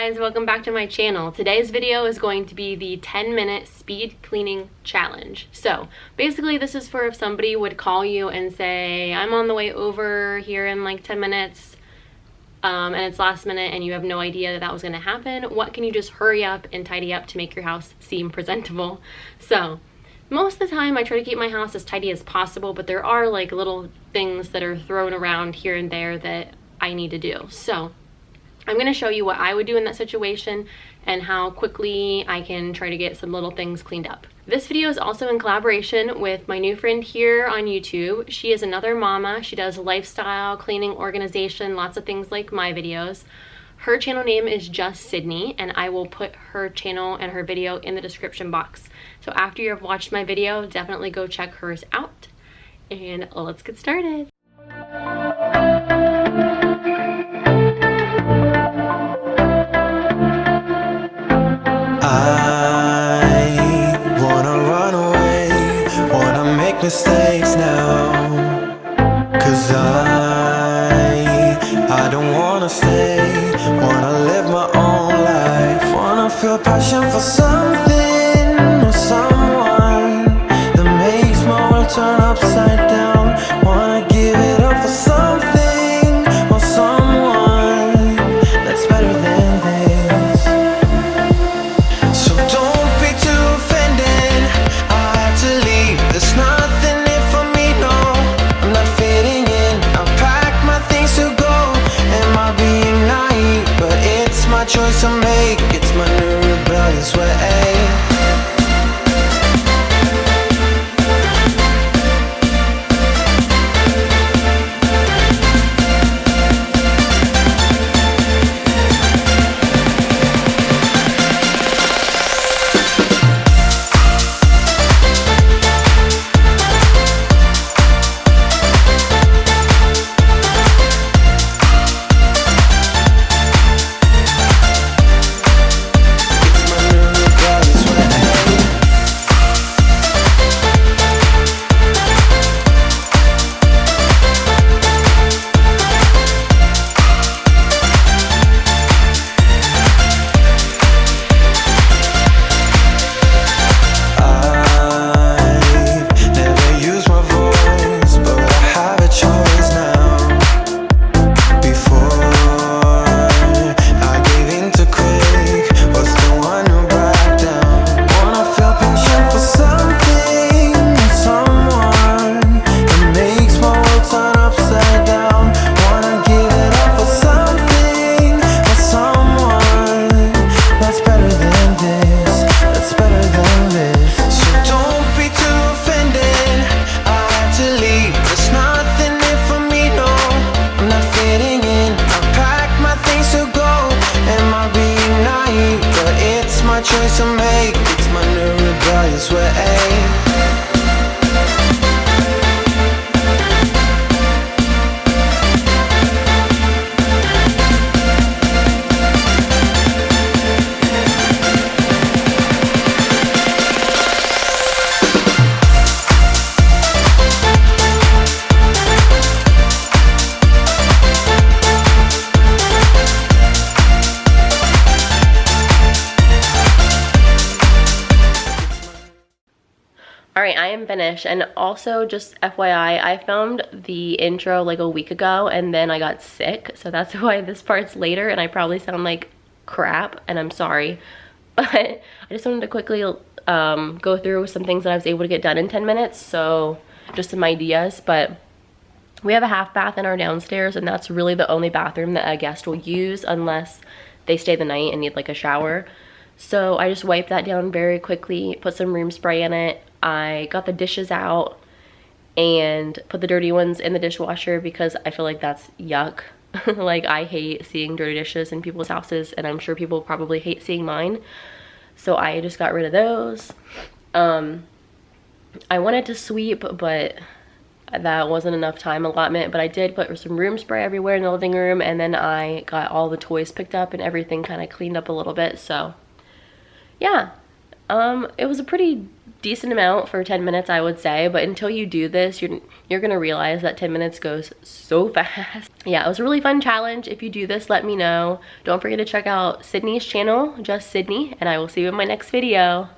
guys, welcome back to my channel. Today's video is going to be the 10-minute speed cleaning challenge. So basically this is for if somebody would call you and say, I'm on the way over here in like 10 minutes and it's last minute and you have no idea that that was going to happen. What can you just hurry up and tidy up to make your house seem presentable? So most of the time I try to keep my house as tidy as possible, but there are like little things that are thrown around here and there that I need to do. So I'm going to show you what I would do in that situation and how quickly I can try to get some little things cleaned up. This video is also in collaboration with my new friend here on YouTube. She is another mama. She does lifestyle, cleaning, organization, lots of things like my videos. Her channel name is Just Sydney, and I will put her channel and her video in the description box. So after you have watched my video, definitely go check hers out. And let's get started. I wanna run away, wanna make mistakes now, 'cause I don't wanna stay, wanna live my own life, wanna feel passion for something or someone that makes my world turn upside down, wanna give it up for something or someone that's better than this. So don't be too offended, I have to leave, there's nothing in for me, no, I'm not fitting in, I've packed my things to go, am I being naive? But it's my choice to make, it's my new rebellious way. Choice to make, it's my new rebellious way. Alright, I am finished, and also just FYI, I filmed the intro like a week ago and then I got sick, so that's why this part's later and I probably sound like crap, and I'm sorry. But I just wanted to quickly go through some things that I was able to get done in 10 minutes, so just some ideas. But we have a half bath in our downstairs, and that's really the only bathroom that a guest will use unless they stay the night and need like a shower. So I just wiped that down very quickly, put some room spray in it. I got the dishes out and put the dirty ones in the dishwasher because I feel like that's yuck. Like, I hate seeing dirty dishes in people's houses, and I'm sure people probably hate seeing mine. So I just got rid of those. I wanted to sweep, but that wasn't enough time allotment, but I did put some room spray everywhere in the living room, and then I got all the toys picked up and everything kind of cleaned up a little bit. So yeah, it was a pretty decent amount for 10 minutes, I would say, but until you do this, you're gonna realize that 10 minutes goes so fast. Yeah, it was a really fun challenge. If you do this, let me know. Don't forget to check out Sydney's channel, just Sydney, and I will see you in my next video.